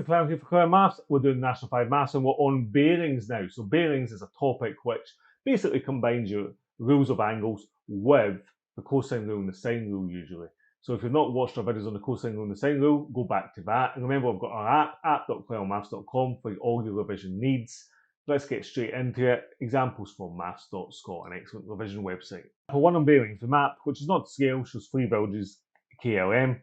Clelland here for Clelland Maths. We're doing National 5 Maths and we're on bearings now. So bearings is a topic which basically combines your rules of angles with the cosine rule and the sine rule usually. So if you've not watched our videos on the cosine rule and the sine rule, go back to that. And remember, I've got our app.clellandmaths.com for all your revision needs. Let's get straight into it. Examples from maths.scot, an excellent revision website. For one on bearings, the map, which is not to scale, shows three values KLM.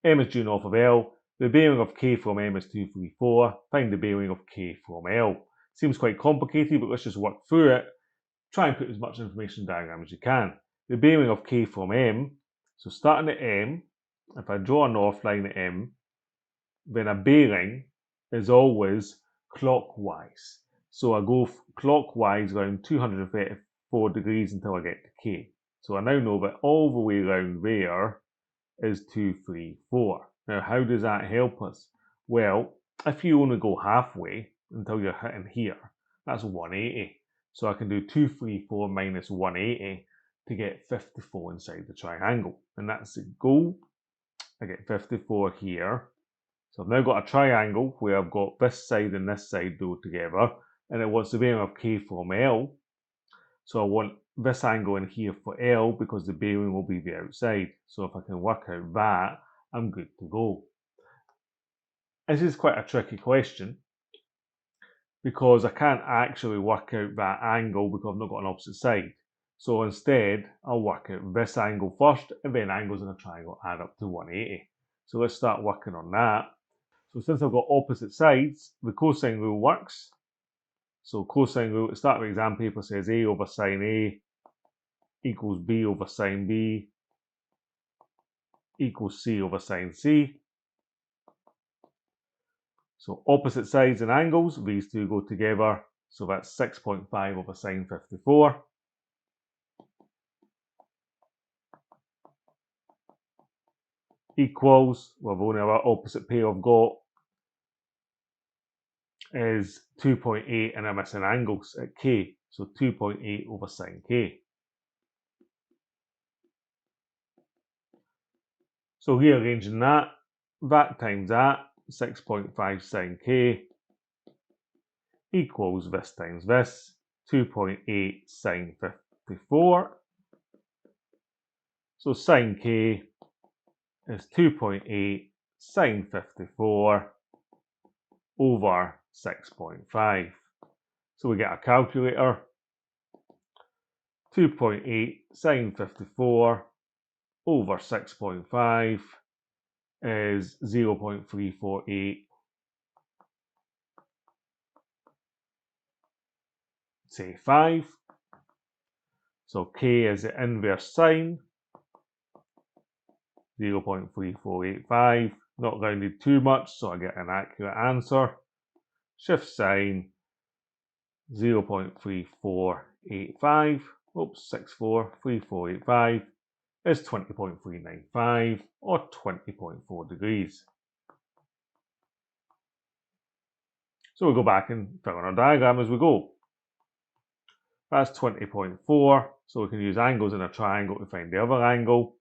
M is due north of L. The bearing of K from M is 2, 3, 4. Find the bearing of K from L. Seems quite complicated, but let's just work through it. Try and put as much information in the diagram as you can. The bearing of K from M, so starting at M, if I draw a north line at M, then a bearing is always clockwise. So I go clockwise around 234 degrees until I get to K. So I now know that all the way around there is 2, 3, 4. Now, how does that help us? Well, if you only go halfway until you're hitting here, that's 180. So I can do 2, 3, 4 minus 180 to get 54 inside the triangle. And that's the goal. I get 54 here. So I've now got a triangle where I've got this side and this side go together. And it wants the bearing of K from L. So I want this angle in here for L because the bearing will be the outside. So if I can work out that, I'm good to go. This is quite a tricky question because I can't actually work out that angle because I've not got an opposite side. So instead, I'll work out this angle first, and then angles in a triangle add up to 180. So let's start working on that. So since I've got opposite sides, the cosine rule works. So cosine rule, at the start of the exam paper says A over sine A equals B over sine B equals C over sine C. So opposite sides and angles, these two go together. So that's 6.5 over sine 54. Equals, well, the only other opposite pair I've got is 2.8 and I'm missing angles at K. So 2.8 over sine K. So rearranging that times that, 6.5 sine K equals this times this, 2.8 sine 54. So sine K is 2.8 sine 54 over 6.5. So we get a calculator. 2.8 sine 54 over 6.5 is 0.348. Say 5. So K is the inverse sine. 0.3485. Not rounded too much, so I get an accurate answer. Shift sine 0.3485. Oops, 343485 is 20.395 or 20.4 degrees. So we'll go back and fill in our diagram as we go. That's 20.4, so we can use angles in a triangle to find the other angle.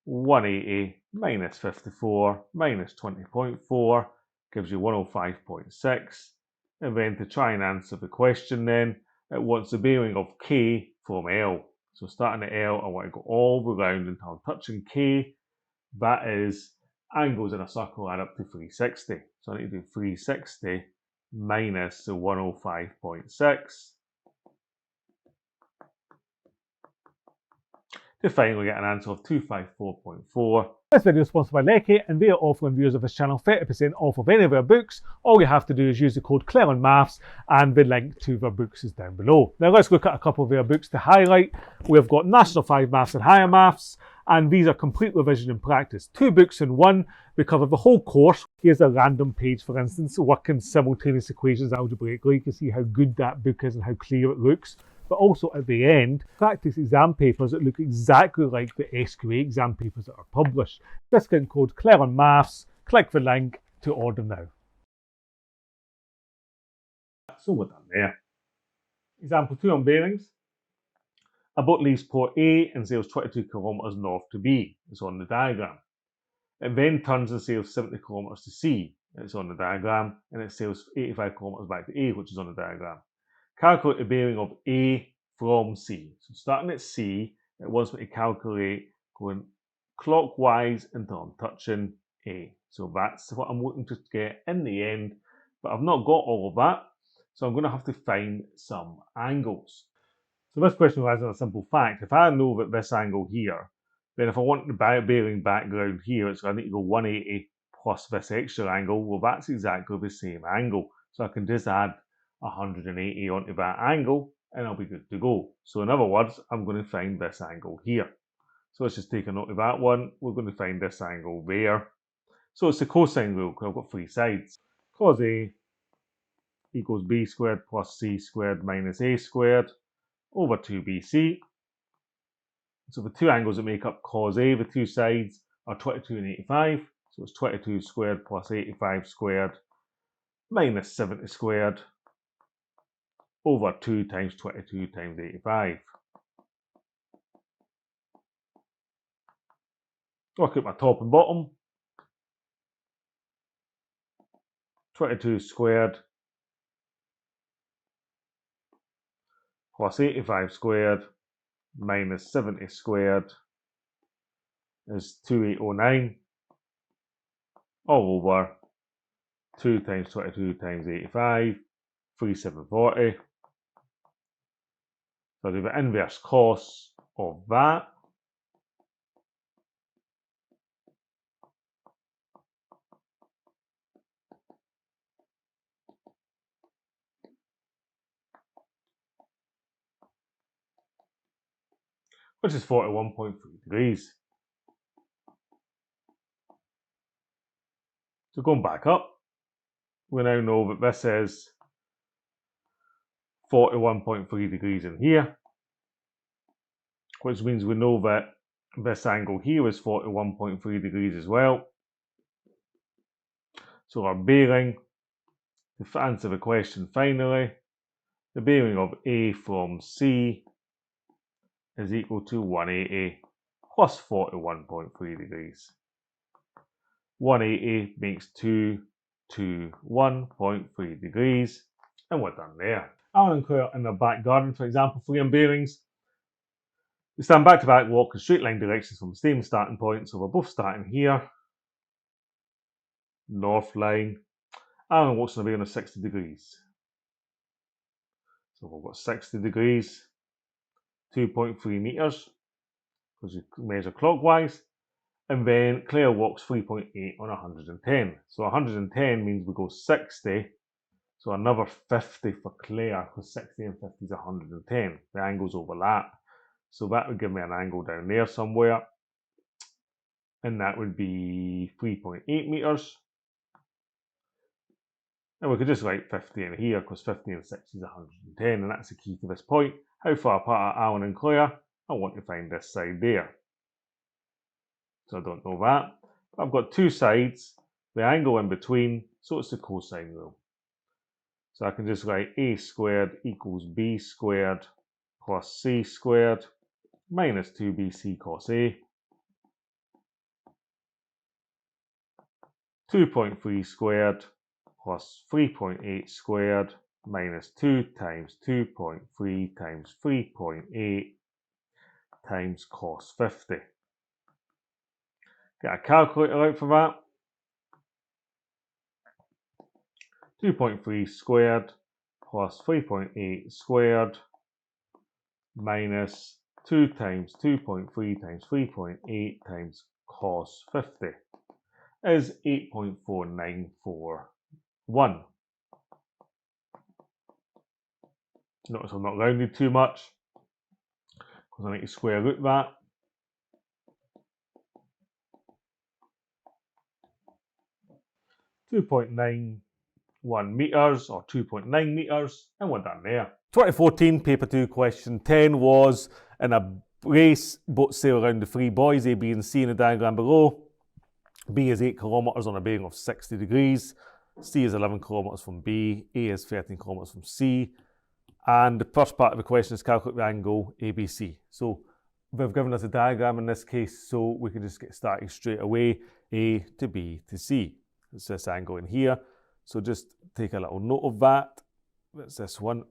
180 minus 54 minus 20.4 gives you 105.6. And then to try and answer the question then, it wants the bearing of K from L. So starting at L, I want to go all the way around until I'm touching K. That is, angles in a circle add up to 360. So I need to do 360 minus the 105.6. To finally get an answer of 254.4. This video is sponsored by Lecky, and they are offering viewers of this channel 30% off of any of their books. All you have to do is use the code Clelland Maths, and the link to their books is down below. Now let's look at a couple of their books to highlight. We've got National 5 Maths and Higher Maths, and these are complete revision and practice. 2 books in one. We cover the whole course. Here's a random page, for instance, working simultaneous equations algebraically. You can see how good that book is and how clear it looks. But also at the end, practice exam papers that look exactly like the SQA exam papers that are published. Discount code Clelland Maths. Click the link to order now. So we're done there. Example 2 on bearings. A boat leaves port A and sails 22 kilometres north to B. It's on the diagram. It then turns and sails 70 kilometres to C. it's on the diagram, and it sails 85 kilometers back to A, which is on the diagram. Calculate the bearing of A from C. So starting at C, it wants me to calculate going clockwise until I'm touching A. So that's what I'm looking to get in the end, but I've not got all of that, so I'm going to have to find some angles. So this question relies on a simple fact. If I know that this angle here, then if I want the bearing background here, it's going to need to go 180 plus this extra angle. Well, that's exactly the same angle. So I can just add 180 onto that angle and I'll be good to go. So in other words, I'm going to find this angle here. So let's just take a note of that one. We're going to find this angle there. So it's the cosine rule because I've got three sides. Cos A equals B squared plus C squared minus A squared over 2BC. So the two angles that make up cos A, the two sides, are 22 and 85. So it's 22 squared plus 85 squared minus 70 squared over 2 times 22 times 85. Work out my top and bottom. 22 squared plus 85 squared minus 70 squared is 2809 all over 2 times 22 times 85, 3740. So I'll do the inverse cos of that. Which is 41.3 degrees. So going back up, we now know that this is 41.3 degrees in here, which means we know that this angle here is 41.3 degrees as well. So our bearing, to answer the question finally, the bearing of A from C is equal to 180 plus 41.3 degrees. 180 makes 221.3 degrees, and we're done there. Alan and Claire in their back garden, for example, for your bearings. We stand back to back, walk in straight line directions from the same starting point, so we're both starting here. North line. Alan walks on a bearing of 60 degrees. So we've got 60 degrees, 2.3 metres, because you measure clockwise. And then Claire walks 3.8 on 110. So 110 means we go 60. So another 50 for Claire, because 60 and 50 is 110. The angles overlap. So that would give me an angle down there somewhere. And that would be 3.8 metres. And we could just write 50 in here, because 50 and 60 is 110. And that's the key to this point. How far apart are Alan and Claire? I want to find this side there. So I don't know that. I've got two sides, the angle in between, so it's the cosine rule. So I can just write A squared equals B squared plus C squared minus 2BC cos A. 2.3 squared plus 3.8 squared minus 2 times 2.3 times 3.8 times cos 50. Get a calculator out for that. 2.3 squared plus 3.8 squared minus 2 times 2.3 times 3.8 times cos 50 is 8.4941. Notice I'm not rounded too much because I need to square root that. .91 metres or 2.9 metres, and we're done there. 2014 paper 2 question 10 was in a race, boats sail around the three buoys A, B and C in the diagram below. B is 8 kilometres on a bearing of 60 degrees, C is 11 kilometres from B, A is 13 kilometres from C, and the first part of the question is calculate the angle ABC. So they've given us a diagram in this case, so we can just get started straight away, A to B to C. It's this angle in here. So just take a little note of that. That's this one.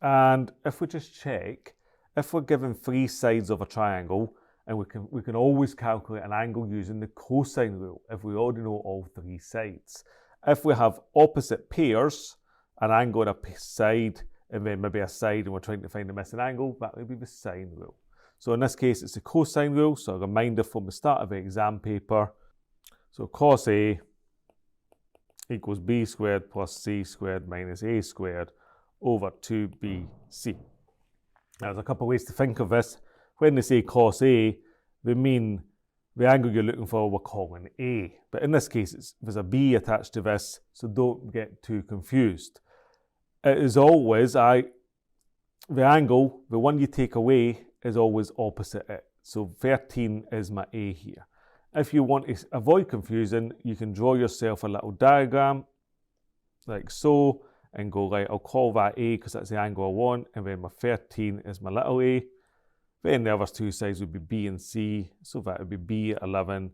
And if we just check, if we're given 3 sides of a triangle, and we can always calculate an angle using the cosine rule if we already know all 3 sides. If we have opposite pairs, an angle on a side, and then maybe a side, and we're trying to find the missing angle, that would be the sine rule. So in this case, it's the cosine rule. So a reminder from the start of the exam paper. So cos A equals b squared plus c squared minus a squared over 2bc. Now, there's a couple of ways to think of this. When they say cos A, they mean the angle you're looking for we're calling A. But in this case, there's a b attached to this, so don't get too confused. It is always, the angle, the one you take away, is always opposite it. So 13 is my A here. If you want to avoid confusion, you can draw yourself a little diagram, like so, and go, right, I'll call that A because that's the angle I want, and then my 13 is my little a. Then the other 2 sides would be B and C, so that would be B at 11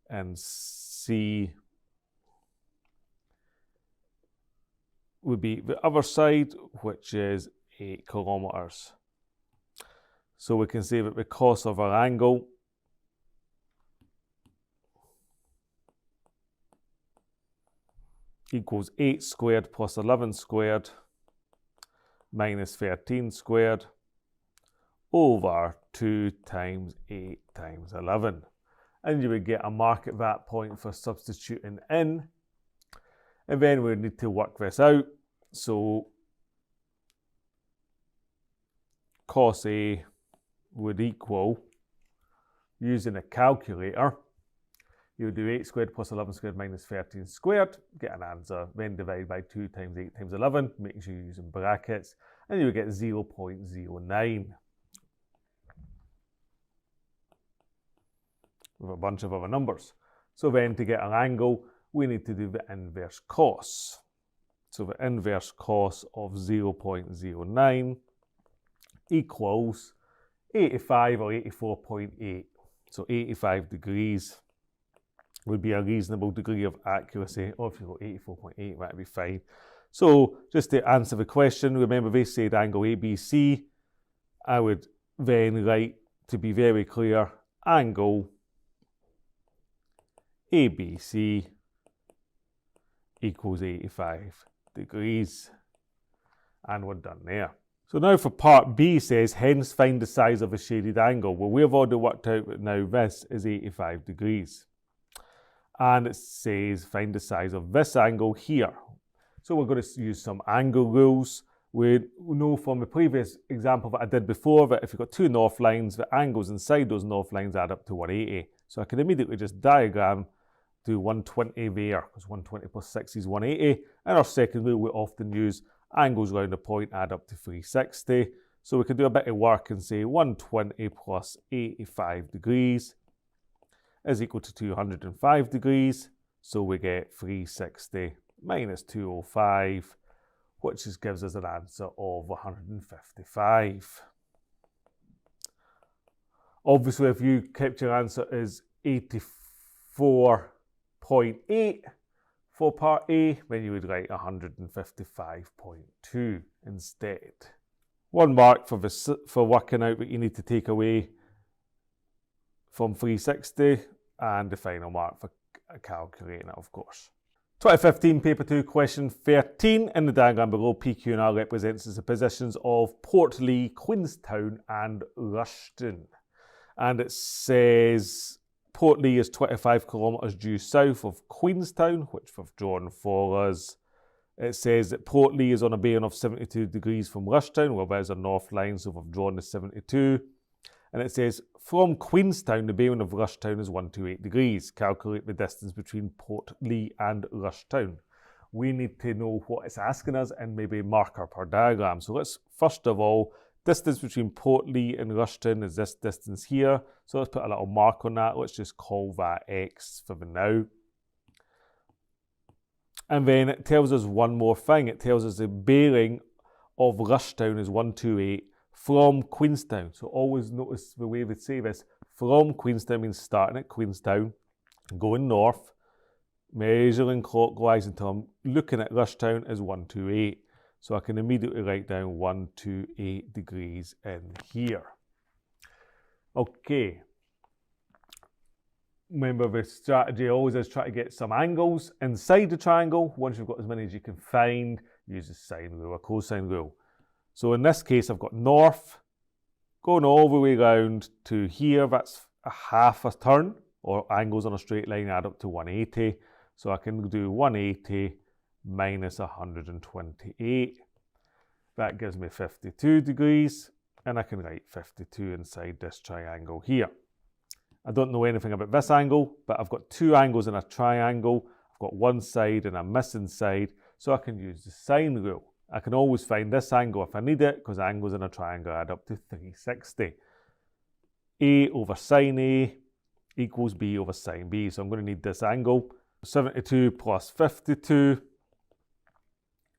and C would be the other side, which is 8 kilometers. So we can say that the cos of our angle equals 8 squared plus 11 squared minus 13 squared over 2 times 8 times 11. And you would get a mark at that point for substituting in. And then we need to work this out. So cos A would equal, using a calculator, you would do 8 squared plus 11 squared minus 13 squared, get an answer, then divide by 2 times 8 times 11, making sure you're using brackets, and you would get 0.09. With a bunch of other numbers. So then to get an angle, we need to do the inverse cos. So the inverse cos of 0.09 equals 85 or 84.8. So 85 degrees would be a reasonable degree of accuracy. Or if you got 84.8, that would be fine. So just to answer the question, remember they said angle ABC. I would then write, to be very clear, angle ABC equals 85 degrees. And we're done there. So now for part B says, hence find the size of a shaded angle. Well, we've already worked out that now this is 85 degrees. And it says find the size of this angle here. So we're going to use some angle rules. We know from the previous example that I did before that if you've got 2 north lines, the angles inside those north lines add up to 180. So I can immediately just diagram do 120 there, because 120 plus 60 is 180. And our second rule, we often use angles round a point add up to 360. So we can do a bit of work and say 120 plus 85 degrees is equal to 205 degrees. So we get 360 minus 205, which gives us an answer of 155. Obviously, if you kept your answer as 84.8 for part A, then you would write 155.2 instead. 1 mark for working out what you need to take away from 360, and the final mark for calculating it, of course. 2015 Paper 2 question 13. In the diagram below, PQ and R represents the positions of Portlee, Queenstown and Rushton. And it says Portlee is 25 kilometres due south of Queenstown, which we've drawn for us. It says that Portlee is on a bearing of 72 degrees from Rushtown. Well, there's a north line, so we've drawn the 72. And it says from Queenstown, the bearing of Rushtown is 128 degrees. Calculate the distance between Portlee and Rushtown. We need to know what it's asking us and maybe mark up our diagram. So let's, first of all, distance between Portlee and Rushton is this distance here. So let's put a little mark on that. Let's just call that X for the now. And then it tells us one more thing. It tells us the bearing of Rushtown is 128 from Queenstown. So always notice the way they say this. From Queenstown means starting at Queenstown, going north. measuring clockwise until I'm looking at Rushtown as 128. So I can immediately write down 128 degrees in here. Okay. Remember, the strategy always is try to get some angles inside the triangle. Once you've got as many as you can find, use the sine rule or cosine rule. So in this case, I've got north going all the way around to here. That's a half a turn, or angles on a straight line add up to 180. So I can do 180 minus 128. That gives me 52 degrees, and I can write 52 inside this triangle here. I don't know anything about this angle, but I've got two angles in a triangle. I've got one side and a missing side, so I can use the sine rule. I can always find this angle if I need it, because angles in a triangle add up to 360. A over sine A equals B over sine B, so I'm going to need this angle. 72 plus 52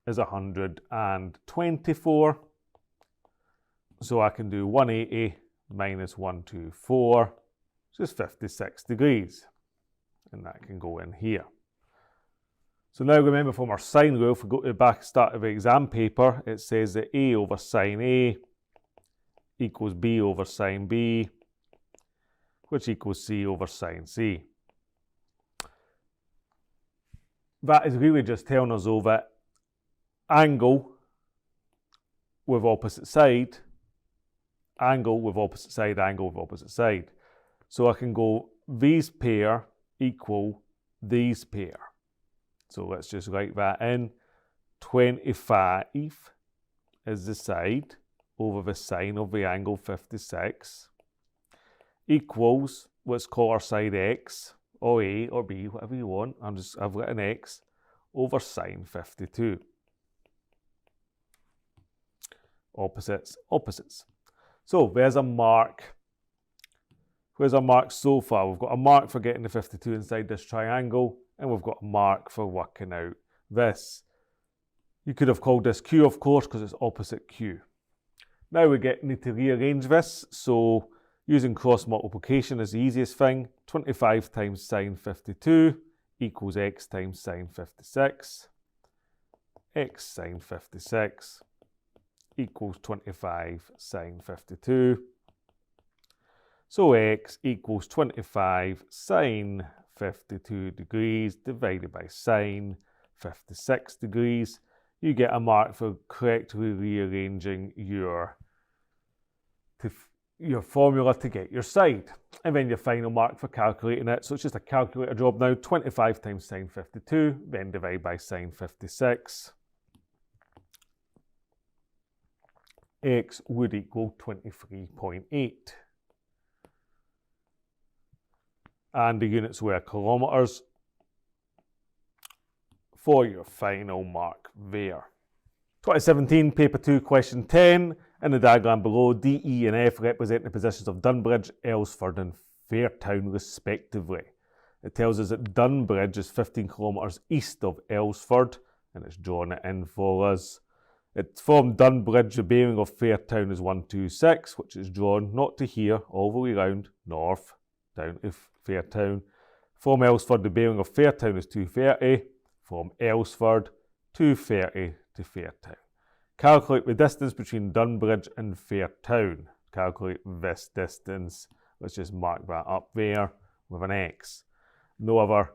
is 124. So I can do 180 minus 124, which is 56 degrees. And that can go in here. So now remember from our sine rule, if we go to the back start of the exam paper, it says that A over sine A equals B over sine B, which equals C over sine C. That is really just telling us though that angle with opposite side, angle with opposite side, angle with opposite side. So I can go these pair equal these pair. So let's just write that in. 25 is the side over the sine of the angle 56 equals, let's call our side x, or A, or B, whatever you want. I've got an x over sine 52. Opposites, opposites. So there's a mark. Where's our mark so far? We've got a mark for getting the 52 inside this triangle, and we've got a mark for working out this. You could have called this Q, of course, because it's opposite Q. Now we need to rearrange this, so using cross multiplication is the easiest thing. 25 times sine 52 equals x times sine 56. X sine 56 equals 25 sine 52. So x equals 25 sine 52 degrees divided by sine 56 degrees. You get a mark for correctly rearranging your formula to get your side. And then your final mark for calculating it. So it's just a calculator job now. 25 times sine 52, then divide by sine 56. X would equal 23.8. And the units were kilometres for your final mark there. 2017, paper 2, question 10. In the diagram below, D, E and F represent the positions of Dunbridge, Aylesford and Fairtown respectively. It tells us that Dunbridge is 15 kilometres east of Aylesford, and it's drawn it in for us. From Dunbridge, the bearing of Fairtown is 126, which is drawn not to here, all the way round, north, down to Fairtown. From Aylesford, the bearing of Fairtown is 230. From Aylesford, 230 to Fairtown. Calculate the distance between Dunbridge and Fairtown. Calculate this distance. Let's just mark that up there with an X. No other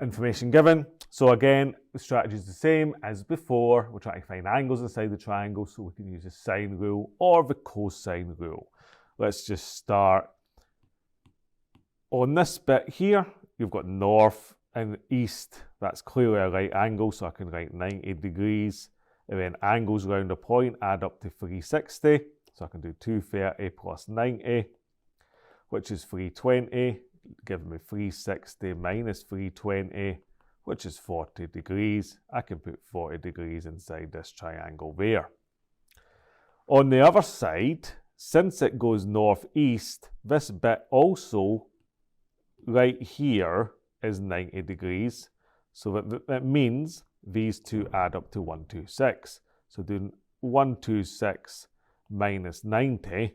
information given. So again, the strategy is the same as before. We're trying to find angles inside the triangle, so we can use the sine rule or the cosine rule. Let's just start on this bit here. You've got north and east. That's clearly a right angle, so I can write 90 degrees. And then angles around a point add up to 360. So I can do 230 plus 90, which is 320, giving me 360 minus 320, which is 40 degrees. I can put 40 degrees inside this triangle there. On the other side, since it goes northeast, this bit also right here is 90 degrees. So that means these two add up to 126. So doing 126 minus 90,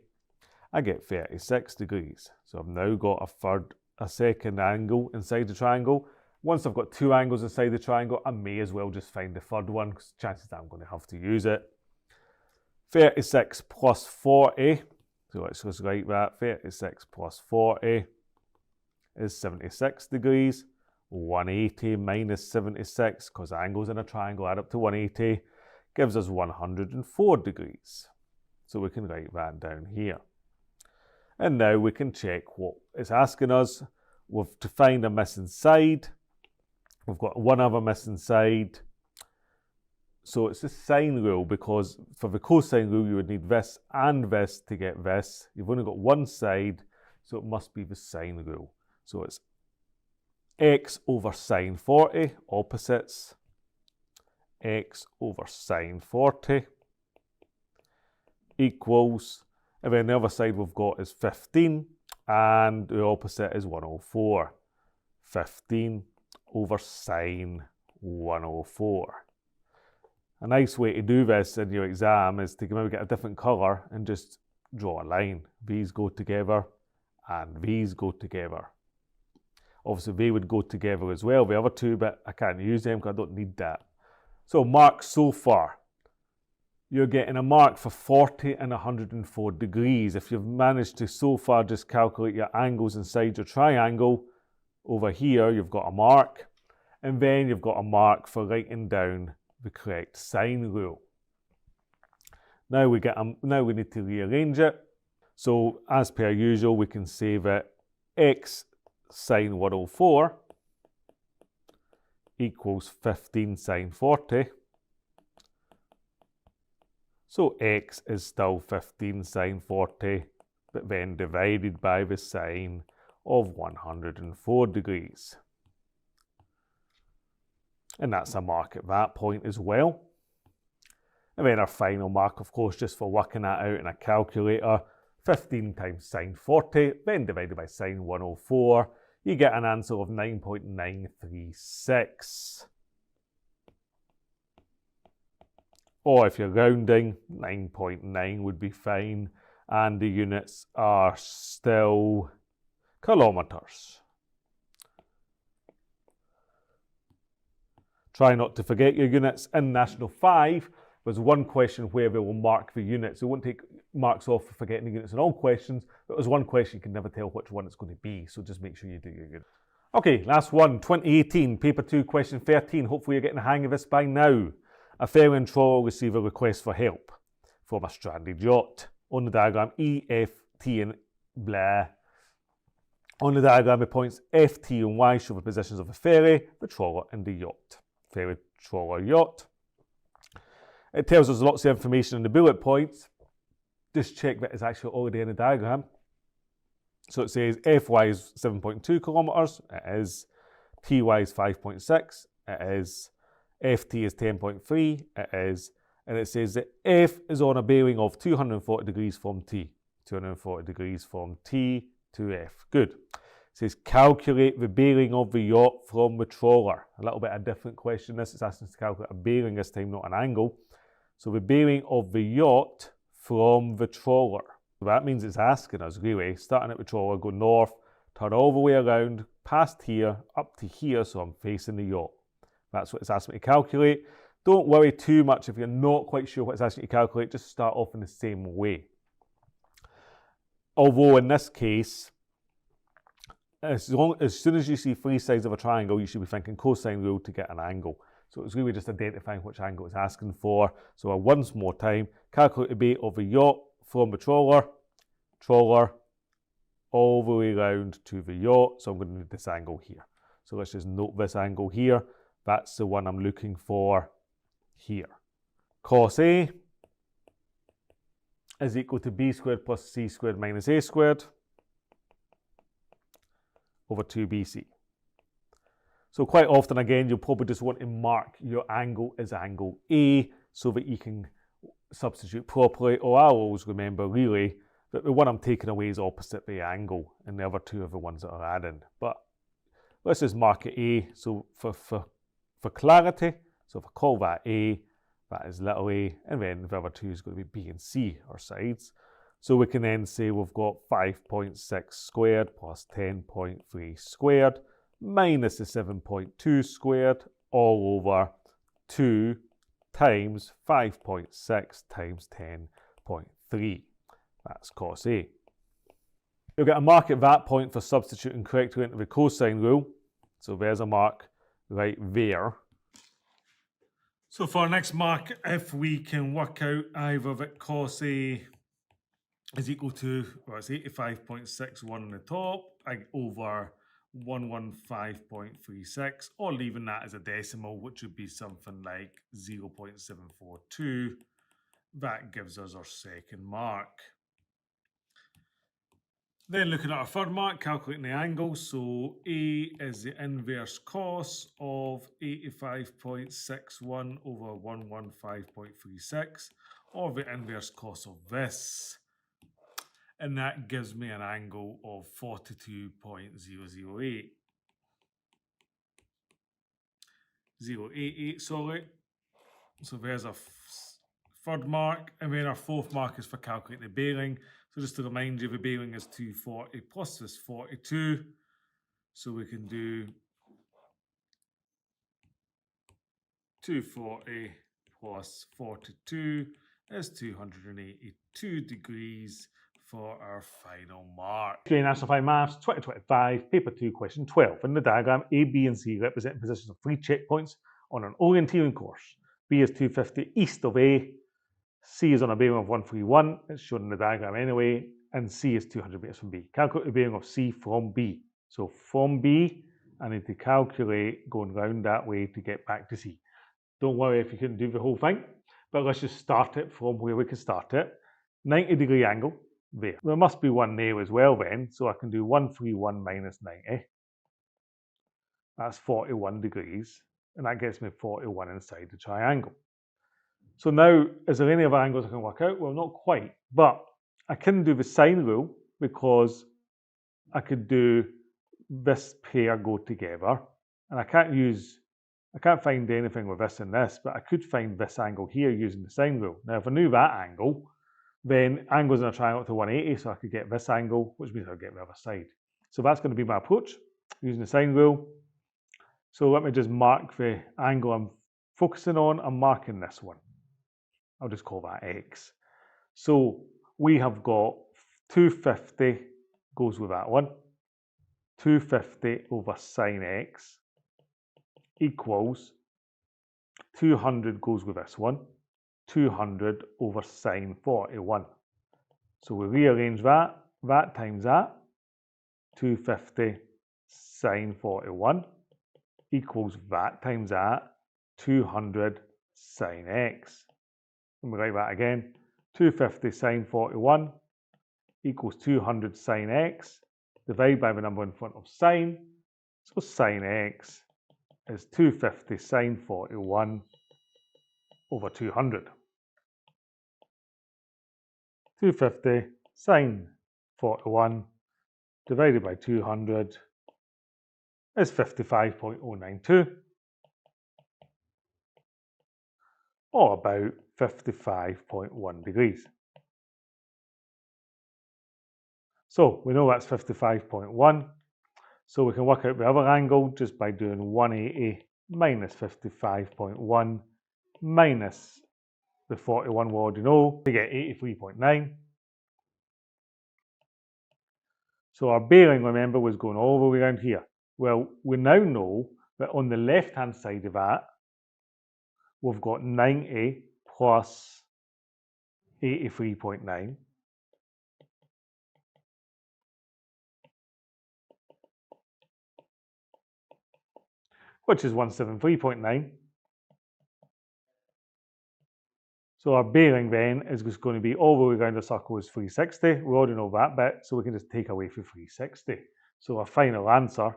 I get 36 degrees. So I've now got a second angle inside the triangle. Once I've got two angles inside the triangle, I may as well just find the third one, because chances are I'm going to have to use it. 36 plus 40, so let's just write that. 36 plus 40 is 76 degrees. 180 minus 76, because angles in a triangle add up to 180, gives us 104 degrees. So we can write that down here. And now we can check what it's asking us. We've to find a missing side. We've got one other missing side. So it's the sine rule, because for the cosine rule you would need this and this to get this. You've only got one side, so it must be the sine rule. So it's x over sine 40, opposites, x over sine 40 equals, and then the other side we've got is 15, and the opposite is 104. 15 over sine 104. A nice way to do this in your exam is to maybe get a different colour and just draw a line. These go together and these go together. Obviously they would go together as well, the other two, but I can't use them because I don't need that. So marks so far. You're getting a mark for 40 and 104 degrees. If you've managed to so far just calculate your angles inside your triangle, over here you've got a mark, and then you've got a mark for writing down the correct sine rule. Now we need to rearrange it. So as per usual, we can say that x sine 104 equals 15 sine 40. So x is still 15 sine 40, but then divided by the sine of 104 degrees. And that's a mark at that point as well. And then our final mark, of course, just for working that out in a calculator, 15 times sine 40, then divided by sine 104, you get an answer of 9.936. Or if you're rounding, 9.9 would be fine, and the units are still kilometres. Try not to forget your units. In National 5, there's one question where they will mark the units. They won't take marks off for forgetting the units in all questions, but there's one question you can never tell which one it's going to be, so just make sure you do your units. Okay, last one, 2018, paper 2, question 13. Hopefully you're getting the hang of this by now. A ferry and trawler receive a request for help from a stranded yacht. On the diagram, E, F, T, and blah. On the diagram, the points F, T, and Y show the positions of the ferry, the trawler, and the yacht. Ferry, trawler, yacht. It tells us lots of information in the bullet points. Just check that it's actually already in the diagram. So it says Fy is 7.2 kilometres. It is. Ty is 5.6. It is. Ft is 10.3. It is. And it says that F is on a bearing of 240 degrees from T. 240 degrees from T to F. Good. It says calculate the bearing of the yacht from the trawler. A little bit of a different question. This is asking us to calculate a bearing this time, not an angle. So the bearing of the yacht from the trawler. So that means it's asking us really, starting at the trawler, go north, turn all the way around, past here, up to here, so I'm facing the yacht. That's what it's asking me to calculate. Don't worry too much if you're not quite sure what it's asking you to calculate, just start off in the same way. Although in this case, as soon as you see three sides of a triangle, you should be thinking cosine rule to get an angle. So it's really just identifying which angle it's asking for. So once more time, calculate the bearing of the yacht from the trawler, all the way around to the yacht. So I'm going to need this angle here. So let's just note this angle here. That's the one I'm looking for here. Cos A is equal to B squared plus C squared minus A squared over 2BC. So quite often, again, you'll probably just want to mark your angle as angle A so that you can substitute properly, or I'll always remember really that the one I'm taking away is opposite the angle and the other two are the ones that are adding. But let's just mark it A. So for clarity, so if I call that A, that is little a, and then the other two is going to be B and C, our sides. So we can then say we've got 5.6 squared plus 10.3 squared. minus the 7.2 squared all over 2 times 5.6 times 10.3. That's cos A. You'll get a mark at that point for substituting correctly into the cosine rule. So there's a mark right there. So for our next mark, if we can work out either that cos A is equal to, well, it's 85.61 on the top over 115.36, or leaving that as a decimal, which would be something like 0.742. That gives us our second mark. Then looking at our third mark, calculating the angle. So A is the inverse cos of 85.61 over 115.36, or the inverse cos of this. And that gives me an angle of 42.008. 088, sorry. So there's our third mark, and then our fourth mark is for calculating the bearing. So just to remind you, the bearing is 240 plus this 42. So we can do 240 plus 42 is 282 degrees for our final mark. Okay, National 5 Maths 2025, Paper 2, Question 12. In the diagram, A, B and C represent positions of 3 checkpoints on an orienteering course. B is 250 east of A, C is on a bearing of 131, it's shown in the diagram anyway, and C is 200 meters from B. Calculate the bearing of C from B. So from B, I need to calculate going round that way to get back to C. Don't worry if you couldn't do the whole thing, but let's just start it from where we can start it. 90-degree angle there. There must be one there as well then, so I can do 131 minus 90. That's 41 degrees, and that gets me 41 inside the triangle. So now, is there any other angles I can work out? Well, not quite, but I can do the sine rule because I could do this pair go together, and I can't find anything with this and this, but I could find this angle here using the sine rule. Now, if I knew that angle, then angles in a triangle to 180, so I could get this angle, which means I'll get the other side. So that's going to be my approach, using the sine rule. So let me just mark the angle I'm focusing on. I'm marking this one. I'll just call that X. So we have got 250 goes with that one. 250 over sine X equals 200 goes with this one. 200 over sine 41. So we rearrange that. That times that. 250 sine 41 equals that times that. 200 sine X. Let me write that again. 250 sine 41 equals 200 sine X. Divide by the number in front of sine. So sine X is 250 sine 41 over 200. 250 sine 41 divided by 200 is 55.092, or about 55.1 degrees. So we know that's 55.1, so we can work out the other angle just by doing 180 minus 55.1 minus the 41 we already know to get 83.9. So our bearing, remember, was going all the way around here. Well, we now know that on the left-hand side of that, we've got 90 plus 83.9. Which is 173.9. So our bearing then is just going to be all the way around the circle is 360. We already know that bit, so we can just take away from 360. So our final answer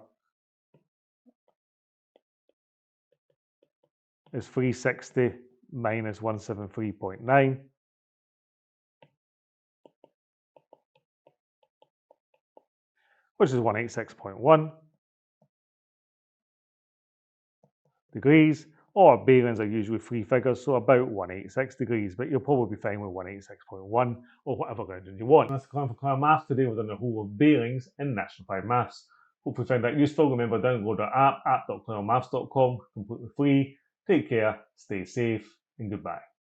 is 360 minus 173.9. Which is 186.1 degrees. Or bearings are usually 3 figures, so about 186 degrees, but you'll probably be fine with 186.1 or whatever rounding you want. That's the Clelland for Clelland Maths. Today we've done the whole of bearings in National 5 Maths. Hopefully you found that useful. Remember, download our app, app.clellandmaths.com, completely free. Take care, stay safe, and goodbye.